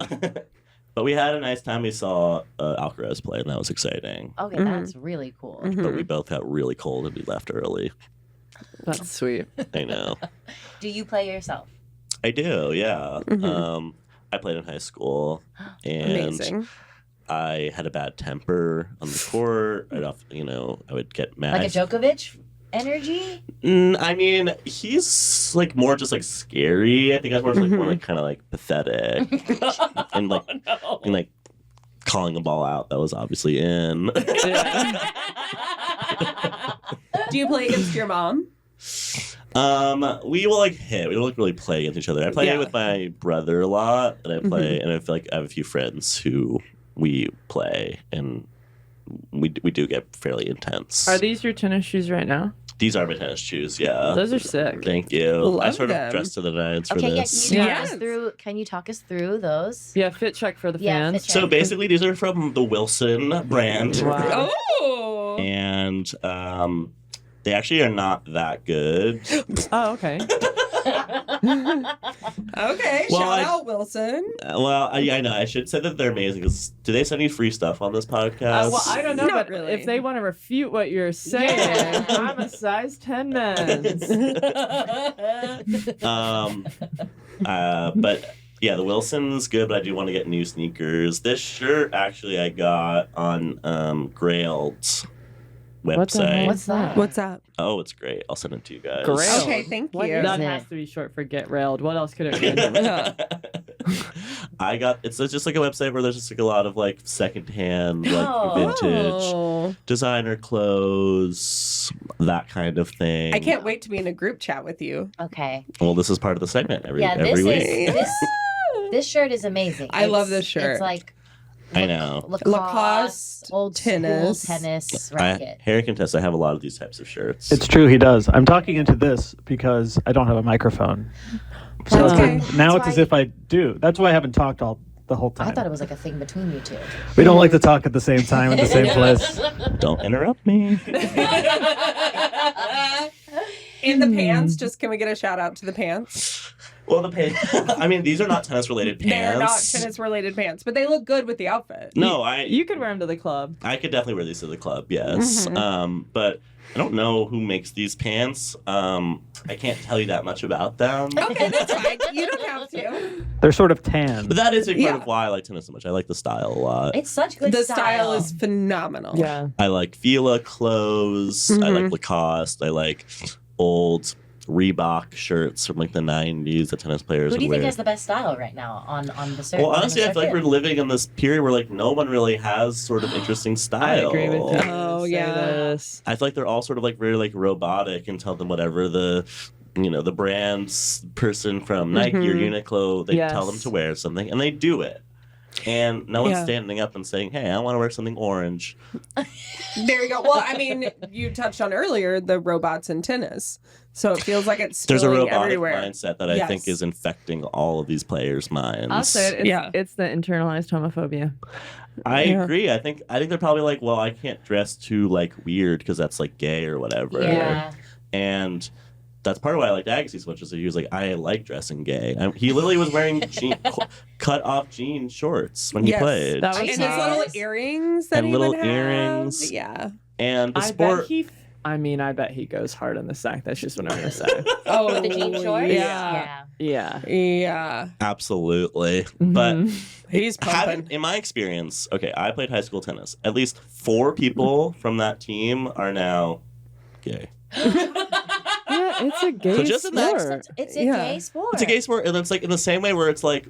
But we had a nice time. We saw Alcaraz play, and that was exciting. Okay, that's really cool. But we both got really cold, and we left early. That's sweet. I know. Do you play yourself? I do, yeah. I played in high school, and Amazing. I had a bad temper on the court. I would get mad. Like a Djokovic energy? I mean, he's more just scary. I think I was more kind of pathetic, and and calling the ball out that was obviously in. Do you play against your mom? We will hit. We don't really play against each other. I play with my brother a lot, and I play, and I feel I have a few friends who we play, and we do get fairly intense. Are these your tennis shoes right now? These are my tennis shoes. Yeah. Those are sick. Thank you. I Love sort them. of dressed to the nines for Okay, this. can you talk us through those? Yeah, fit check for the Yeah, fans. fit check. So basically, these are from the Wilson brand. Wow. Oh. And they actually are not that good. Oh, okay. Okay, Well, shout out Wilson. I know. I should say that they're amazing. 'Cause do they send you free stuff on this podcast? Well, I don't know, Not but really. if they want to refute what you're saying, Yeah. I'm a size 10 men's. But yeah, the Wilson's good, but I do want to get new sneakers. This shirt actually I got on Grail's What the website. heck? What's that? What's up? Oh, it's great. I'll send it to you guys. Grail. Okay, thank What you. is That it? has to be short for get railed. What else could it be? It's just like a website where there's just like a lot of like secondhand, like Oh. vintage designer clothes, that kind of thing. I can't wait to be in a group chat with you. Okay. Well, this is part of the segment every This week. is this shirt is amazing. I love this shirt. It's like I know. Lacoste old tennis. school tennis racket. Harry can test. I have a lot of these types of shirts. It's true, he does. I'm talking into this because I don't have a microphone. So That's it's okay. now That's it's as why- if I do. That's why I haven't talked the whole time. I thought it was like a thing between you two. We don't like to talk at the same time in the same place. Don't interrupt me. In the pants, just can we get a shout out to the pants? Well, the pants. I mean, these are not tennis related pants. They're not tennis related pants, but they look good with the outfit. No, You could wear them to the club. I could definitely wear these to the club. Yes. But I don't know who makes these pants. I can't tell you that much about them. Okay, that's fine. You don't have to. They're sort of tan. But that is a part Yeah. of why I like tennis so much. I like the style a lot. It's such good The style is phenomenal. Yeah. I like Fila clothes. I like Lacoste. I like old Reebok shirts from like the 90s that tennis players Who do you would think wear. has the best style right now on the circuit? Well, honestly, I feel like we're living in this period where like no one really has sort of interesting style. I agree with you. Oh, Say yeah. this. I feel like they're all sort of like very like robotic and tell them whatever the brand's person from Nike or Uniqlo, they tell them Yes. to wear something and they do it. And no one's Yeah. standing up and saying, "Hey, I want to wear something orange." There you go. Well, I mean, you touched on earlier the robots in tennis. So it feels like it's There's a spilling robotic everywhere. mindset that I think Yes. is infecting all of these players' minds. I'll say it. It's the internalized homophobia. I Yeah. agree. I think they're probably like, well, I can't dress too like weird because that's like gay or whatever. Yeah. And that's part of why I liked Agassi so much. Is he was like, I like dressing gay. He literally was wearing cut off jean shorts when he Yes. played. That And was his little Yes. earrings that And he little would have. earrings. Yeah. And the I sport. bet he goes hard on the sack. That's just what I'm gonna say. Oh, the jean shorts. Yeah. Yeah. Yeah. Absolutely. Mhm. But He's pumping. in my experience, okay, I played high school tennis. At least 4 people from that team are now gay. Yeah, it's a gay So just in that- sport. It's a Yeah. gay sport. It's a gay sport, and it's like in the same way where it's like,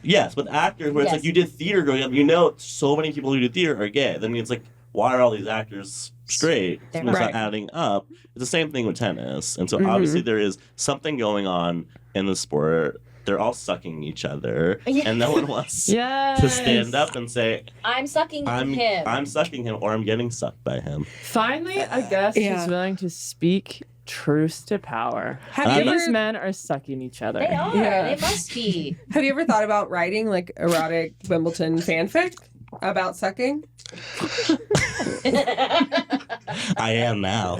yes, with actors, where it's Yes. like you did theater growing up, so many people who do theater are gay. Then it's like, why are all these actors straight? They're It's not not. adding up. It's the same thing with tennis. And so obviously there is something going on in the sport. They're all sucking each other, and no one wants Yes. to stand up and say, I'm sucking I'm him. sucking him, or I'm getting sucked by him. Finally, a guest Yeah. who's willing to speak truth to power. Have you These ever- men are sucking each other. They are. Yeah. They must be. Have you ever thought about writing like erotic Wimbledon fanfic about sucking? I am now.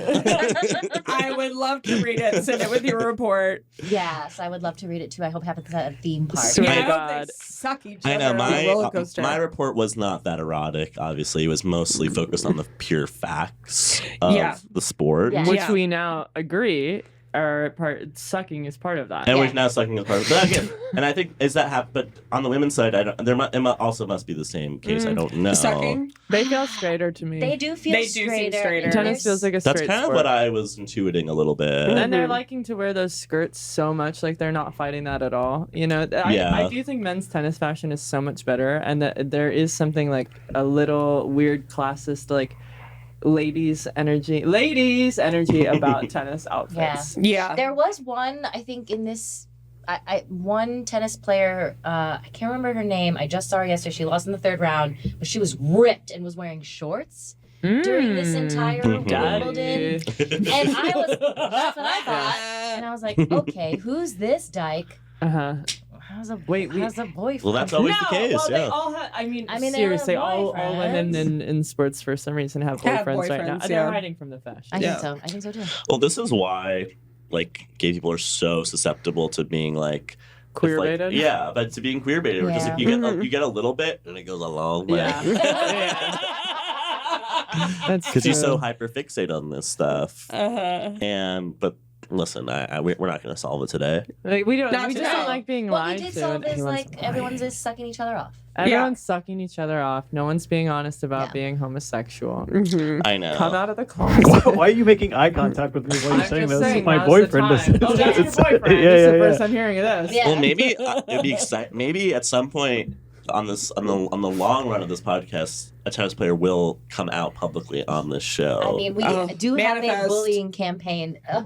I would love to read it. Send it with your report. Yes, I would love to read it too. I hope it happens at a theme park. Sweet I to hope God. they suck each I other know on a roller coaster. my report was not that erotic. Obviously, it was mostly focused on the pure facts of Yeah. the sport. Yeah. Which we now agree are sucking is part of that. And Yeah. we're now sucking the part. But again, and I think is that but on the women's side, also must be the same case. I don't know. Sucking? They feel straighter to me. They do feel They do seem straighter. straighter. and Tennis there's- feels like a That's straight kind of sport. what I was intuiting a little bit. And they're liking to wear those skirts so much, like they're not fighting that at all. You know, Yeah. I do think men's tennis fashion is so much better, and that there is something like a little weird classist, like ladies energy about tennis outfits. Yeah. There was one, I think, in this. One tennis player, I can't remember her name. I just saw her yesterday. She lost in the 3rd round, but she was ripped and was wearing shorts. during this entire Wimbledon. And that's what I thought. And I was like, okay, who's this dyke? How's a boyfriend? Well, that's always the case. Well, yeah. they all have. I mean they seriously, have all women boyfriends. in sports for some reason have boyfriends right now. boyfriends, They're yeah. hiding from the fashion. I think so too. Well, this is why, like, gay people are so susceptible to being like Queer like, baited. yeah, but to being queer baited, or just Yeah. like, you get a little bit, and it goes a long way. Yeah. That's Because you're so true. hyper fixated on this stuff. But listen, we're not going to solve it today. Like, we don't. Not We just today. don't like being What lied we did to. solve and is everyone's like everyone's just sucking each other off. Everyone's sucking each other off. No one's being honest about Yeah. being homosexual. I know. Come out of the closet. Why are you making eye contact with me while you're I'm saying just this? saying, My now's the boyfriend. time. Oh, that's your boyfriend. Yeah, This is the yeah, first yeah. I'm hearing of this. Yeah. Well, maybe it'd be exciting. Maybe at some point on the long run of this podcast, a tennis player will come out publicly on this show. I mean, we do have a Manifest. bullying campaign in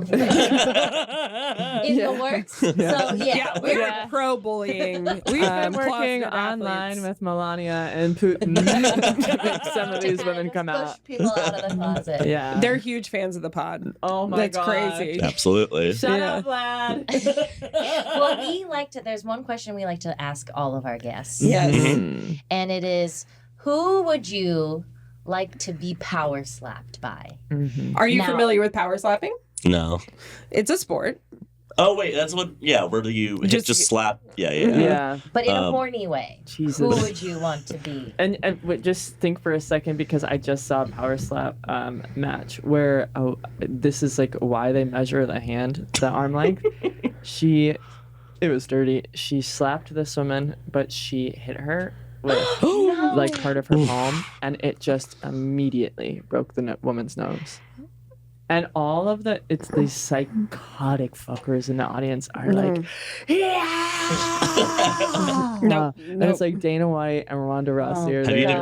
the works. So Yeah, we're Yeah. pro-bullying. We've We've been working closeted online athletes. with Melania and Putin to make some of these women come push out. people out of the closet. Yeah. They're huge fans of the pod. Oh my That's god. crazy. Absolutely. Shut Yeah. up, lad. Well, we like to. There's one question we like to ask all of our guests. Yes. And it is, who would you like to be power slapped by? Are you Now- familiar with power slapping? No. It's a sport. Oh wait, that's what. Yeah, where do you Just- just slap? Yeah. Yeah. But in a horny way. Jesus. Who would you want to be? And just think for a second, because I just saw a power slap match where this is like why they measure the arm length. It was dirty. She slapped this woman, but she hit her with like part of her palm, and it just immediately broke the woman's nose. And all of it's these psychotic fuckers in the audience are like, No. and it's like Dana White and Ronda Rousey are Have you there.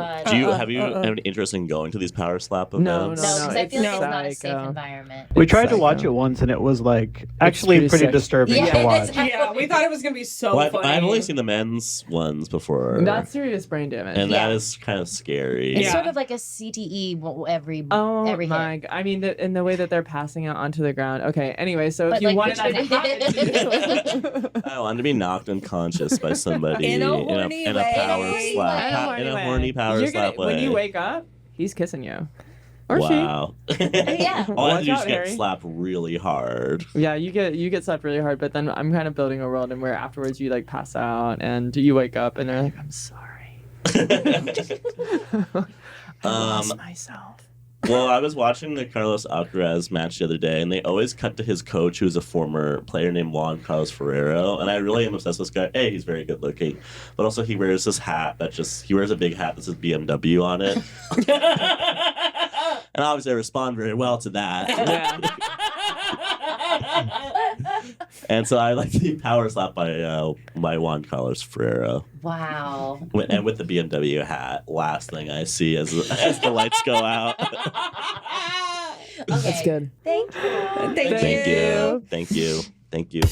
God. have you any interest in going to these power slap events? No, No, because I feel like it's it's not a safe psycho. environment. We tried to watch Psycho. it once, and it was like actually pretty pretty sick. disturbing Yeah, to watch. Yeah, we thought it was going to be so Well, funny. I've only seen the men's ones before, That's serious brain damage. and Yeah. that is kind of scary. It's Yeah. sort of like a CTE every Oh every my! hit. I mean, in the way that they're passing it onto the ground. Okay. Anyway, so But if you like wanted that to between- happen, I wanted to be knocked unconscious by somebody In a horny in a way. power In a slap, in a horny power You're slap gonna, way. when you wake up, he's kissing you, or Wow. Yeah. All I have Watch to do is out, get Harry. slapped really hard. she. Yeah, you get slapped really hard, but then I'm kind of building a world in where afterwards you like pass out and you wake up and they're like, I'm sorry, I lost myself. Well, I was watching the Carlos Alcaraz match the other day, and they always cut to his coach, who's a former player named Juan Carlos Ferrero. And I really am obsessed with this guy. A, he's very good looking, but also he wears this hat he wears a big hat that says BMW on it. And obviously I respond very well to that. Yeah. And so I like to be power slapped by Juan Carlos Ferrero. Wow. And with the BMW hat, last thing I see as the lights go out. Okay. That's good. Thank you. Thank Thank you. you. Thank you. Thank you.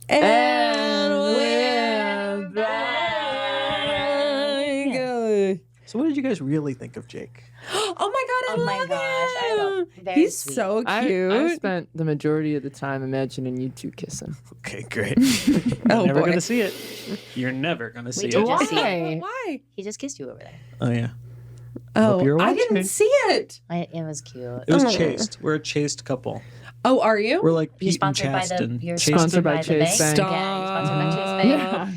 And we're back. So, what did you guys really think of Jake? Oh my god, I Oh my love gosh, I him. love- very He's sweet. so I cute. spent the majority of the time imagining you two kissing. Okay, great. Oh, Never boy. gonna see it. You're never gonna see did it. just see it. Why? Why? He just kissed you over there. Oh yeah, Oh, you're I didn't watching. see it. It was cute. it was Oh. chaste. We're a chaste couple. Oh, are you? We're like You're Pete and sponsored by Chasten. the. You're Chasten. Sponsored by the Chase bank. Bank. Yeah, you're sponsored by Chase Bank. Yeah.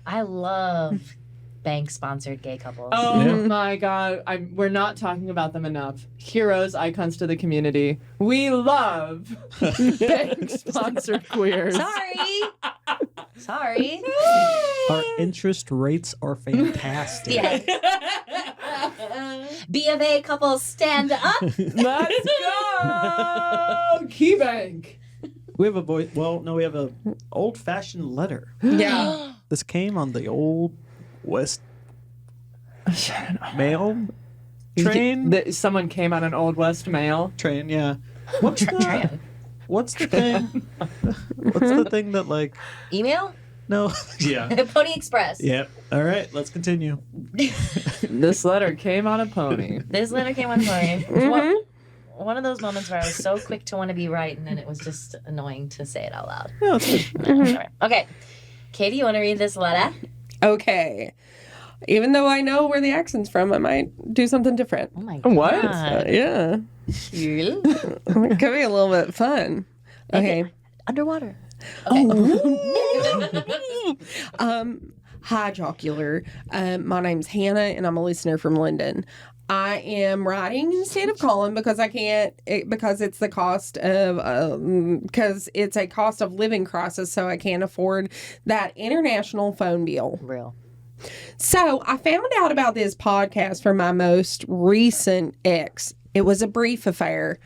I love bank-sponsored gay couples. Oh Yeah. my god, we're not talking about them enough. Heroes, icons to the community. We love bank-sponsored queers. Sorry. Our interest rates are fantastic. Yeah. B of A couples stand up. Let's go! KeyBank. We have we have a old-fashioned letter. Yeah. This came on the old West Mail train. Someone came on an Old West mail. Train, yeah. What's the thing? What's the thing that like? Email? No. Yeah. Pony Express. Yep. All right. Let's continue. This letter came on a pony. This letter came on pony. One of those moments where I was so quick to want to be right, and then it was just annoying to say it out loud. No, it's good. Okay. Katie, you want to read this letter? Okay. Even though I know where the accent's from, I might do something different. Oh my god. What? Yeah. Cool. It could be a little bit fun. Okay. Underwater. Okay. Hi, Jocular. My name's Hannah, and I'm a listener from London. I am writing instead of calling because I can't, because it's the cost of, because it's a cost of living crisis, so I can't afford that international phone bill. Real. So I found out about this podcast from my most recent ex. It was a brief affair.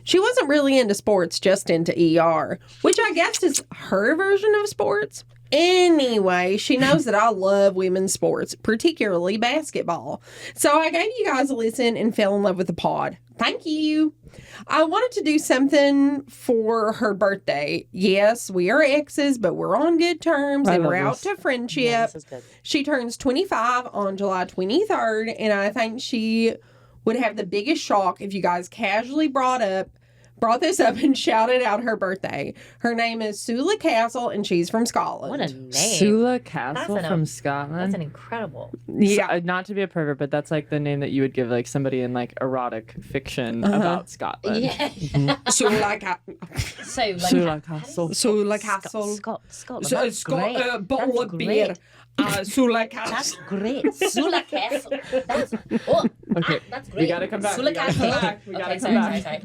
She wasn't really into sports, just into ER, which I guess is her version of sports. Anyway, she knows that I love women's sports, particularly basketball. So I gave you guys a listen and fell in love with the pod. Thank you. I wanted to do something for her birthday. Yes, we are exes, but we're on good terms and we're out to friendship. Yeah, this is good. She turns 25 on July 23rd, and I think she would have the biggest shock if you guys casually brought this up and shouted out her birthday. Her name is Sula Castle, and she's from Scotland. What a name. Sula Castle That's from That's Scotland. an incredible. Yeah. So, not to be a pervert, but that's like the name that you would give like somebody in like erotic fiction about Scotland. Yeah. Sula Castle. So, like, Sula Castle. Sula Castle. Scotland. So, That's great. bottle That's of beer. Sula That's Castle. great. Sula Castle. That's, oh, Okay, that's great. we gotta come back. Sula We gotta Castle. come back. We gotta Okay, come back. sorry.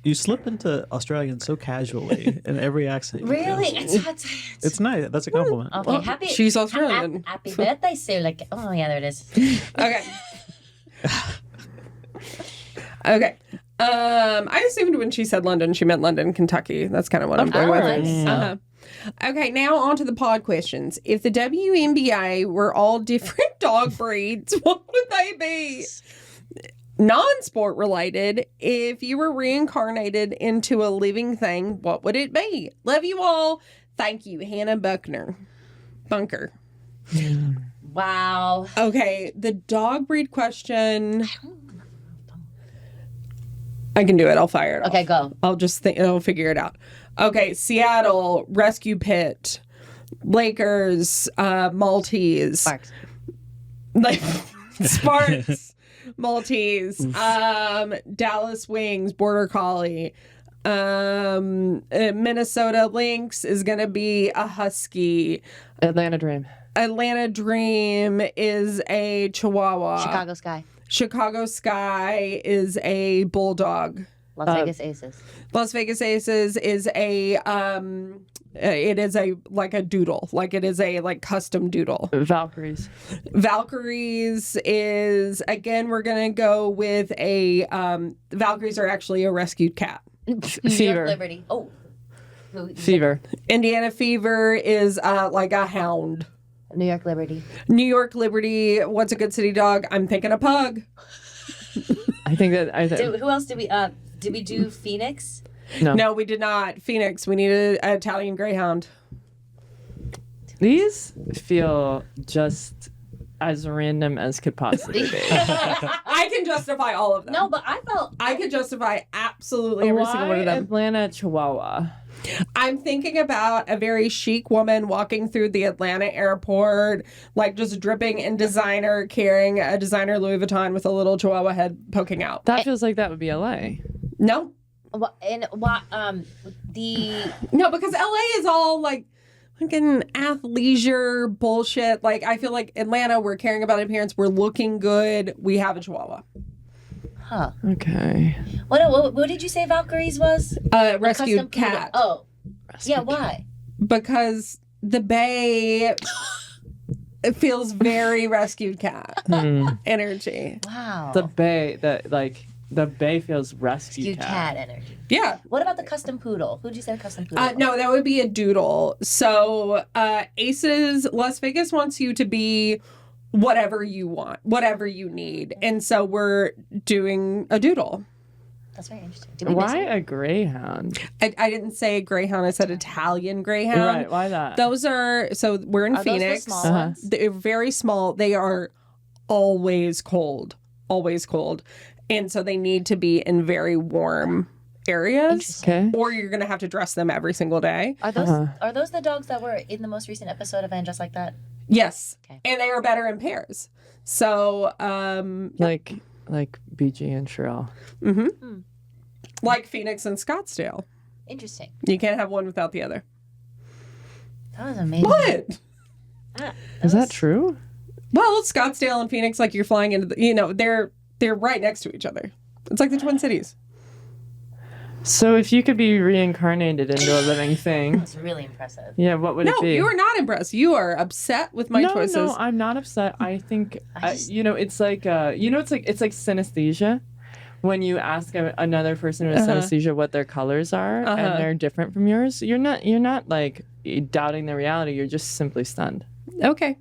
You slip into Australian so casually in every accent. You Really? do. It's nice. That's a compliment. Okay, happy. She's Australian. Happy birthday, Sula. Oh, yeah, there it is. Okay. Okay. I assumed when she said London, she meant London, Kentucky. That's kind of what I'm going with. nice. Uh-huh. Okay, now on to the pod questions. If the WNBA were all different dog breeds, what would they be? Non-sport related, if you were reincarnated into a living thing, what would it be? Love you all. Thank you, Hannah Bunker. Wow. Okay, the dog breed question. I can do it. I'll fire it off. Okay, go. I'll just think. I'll figure it out. Okay, Seattle Rescue Pit, Lakers, Maltese, Sparks. like Sparks, Maltese, Dallas Wings, Border Collie, Minnesota Lynx is gonna be a Husky. Atlanta Dream. Atlanta Dream is a Chihuahua. Chicago Sky. Chicago Sky is a Bulldog. Las Vegas Aces. Las Vegas Aces is a it is a like a doodle, like it is a like custom doodle. Valkyries. Valkyries is, again, we're gonna go with a Valkyries are actually a rescued cat. New York Fever. Liberty. Oh. Fever. Indiana Fever is like a hound. New York Liberty. New York Liberty, what's a good city dog? I'm thinking a pug. I think that Who else did we do Phoenix? No, we did not. Phoenix, we needed an Italian Greyhound. These feel just as random as could possibly be. I can justify all of them. No, but I could justify absolutely every single one of them. Atlanta Chihuahua? I'm thinking about a very chic woman walking through the Atlanta airport, like just dripping in designer, carrying a designer Louis Vuitton with a little Chihuahua head poking out. That feels like that would be LA. No. and what the No, because LA is all like fucking athleisure bullshit. Like, I feel like Atlanta, we're caring about appearance, we're looking good, we have a Chihuahua. huh? Okay. What did you say Valkyries was? Rescued Custom cat. poodle. Oh, yeah. Why? Because the Bay, it feels very rescued cat energy. Wow. The Bay, the Bay feels rescue Rescued cat energy. Yeah. What about the custom poodle? Who'd you say custom poodle? No, that would be a doodle. So Aces, Las Vegas wants you to be whatever you want, whatever you need. And so we're doing a doodle. That's very interesting. Did we Why miss it? a greyhound? I didn't say greyhound. I said Italian greyhound. Right, why that? Those are, so we're in Are those the Phoenix. small ones? They're very small. They are always cold. Always cold. And so they need to be in very warm areas. Okay. Or you're going to have to dress them every single day. Are those the dogs that were in the most recent episode of And Just Like That? Yes. Okay. And they are better in pairs. So, Like BG and Sherelle. like Phoenix and Scottsdale. Interesting. You can't have one without the other. That was amazing. What? Is that true? Well, Scottsdale and Phoenix, like you're flying into the, they're right next to each other. It's like the Twin Cities. So if you could be reincarnated into a living thing, It's really impressive. yeah, what would it No, be? you are not impressed. You are upset with my choices. No, I'm not upset. I think it's like it's like synesthesia. When you ask another person with synesthesia what their colors are and they're different from yours, you're not like doubting the reality. You're just simply stunned. Okay.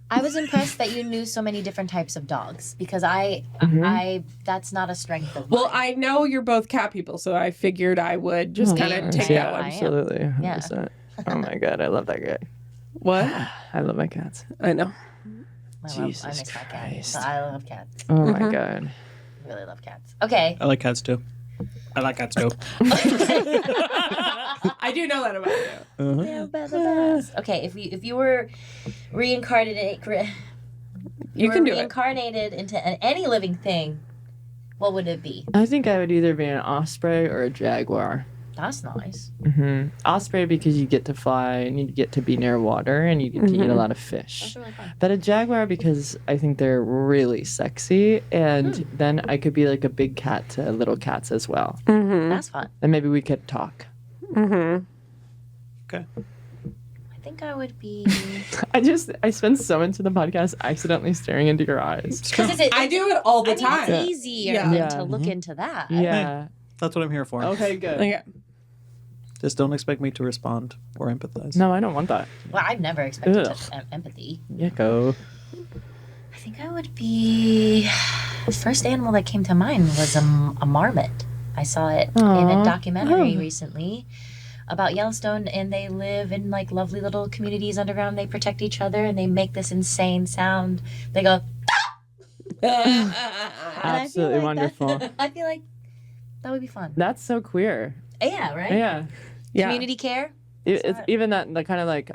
I was impressed that you knew so many different types of dogs because I that's not a strength of mine. Well, I know you're both cat people, so I figured I would just kind of take yeah, that one. absolutely. 100%. Yeah. Oh my god, I love that guy. What? I love my cats. I know. I Jesus miss my cat. Christ. I love cats. Oh my god. I really love cats. Okay. I like cats too. I like cats too. I do know that about you. They're the best. Okay, if you were reincarnated, reincarnated into any living thing, what would it be? I think I would either be an osprey or a jaguar. That's nice. Osprey because you get to fly and you get to be near water and you get to eat a lot of fish. That's really fun. But a jaguar because I think they're really sexy and then I could be like a big cat to little cats as well. That's fun. And maybe we could talk. Okay. I think I would be. I spend so much of the podcast accidentally staring into your eyes. I do it all the I mean, time. it's easier Yeah. to look into that. Yeah. That's what I'm here for. Okay, good. Okay. Just don't expect me to respond or empathize. No, I don't want that. Well, I've never expected Ugh. empathy. Yeah, go. I think I would be. The first animal that came to mind was a marmot. I saw it in a documentary recently about Yellowstone, and they live in like lovely little communities underground. They protect each other, and they make this insane sound. They go. Absolutely wonderful. I feel like that would be fun. That's so queer. Yeah, right? Yeah. Yeah. Community care? It's even that the kind of like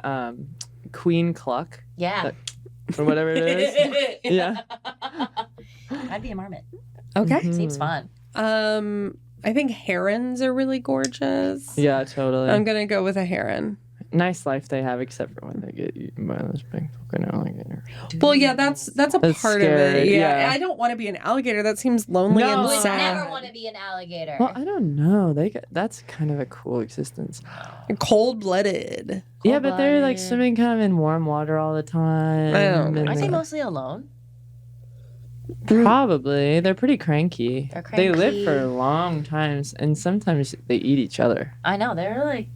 queen cluck Yeah. or whatever it is. Yeah. I'd be a marmot. Okay. Seems fun. I think herons are really gorgeous. Yeah, totally. I'm gonna go with a heron. Nice life they have, except for when they get eaten by those big fucking alligators. Well, yeah, that's a That's part of it. scary, Yeah. yeah. I don't want to be an alligator. That seems lonely No. and Would sad. never want to be an alligator. Well, I don't know. That's kind of a cool existence. Cold-blooded. Yeah, but they're like Cold-blooded. swimming kind of in warm water all the time. I don't know. and Aren't they they- mostly alone? Probably. They're pretty cranky. They're They live cranky. for long times, and sometimes they eat each other. I know. They're like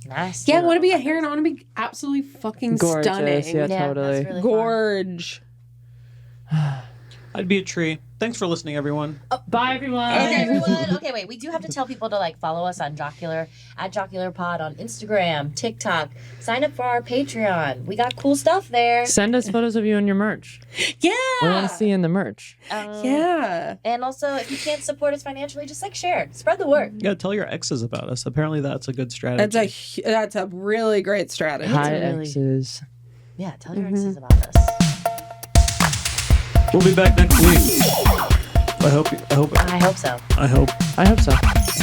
nasty. Yeah, I want to little be a fuckers. heron. I want to be absolutely fucking Gorgeous, stunning. yeah. Yeah, Totally. That's really fun. Gorge. I'd be a tree. Thanks for listening, everyone. Bye, everyone. Okay, everyone. Okay, wait. We do have to tell people to like follow us on Jocular at Jocular Pod on Instagram, TikTok. Sign up for our Patreon. We got cool stuff there. Send us photos of you and your merch. Yeah. We want to see you in the merch. Yeah. And also, if you can't support us financially, just like share, spread the word. Yeah, tell your exes about us. Apparently, that's a good strategy. That's a really great strategy. Hi, really- exes. Yeah, tell your exes about us. We'll be back next week. I hope. I hope so. I hope so.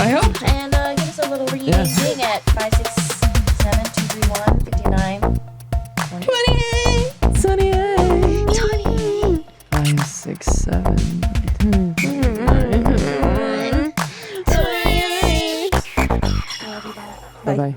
I hope. And give us a little ring Yeah. ding at 567-231-59. 28. Sunny 5, 6, 7. Bye bye.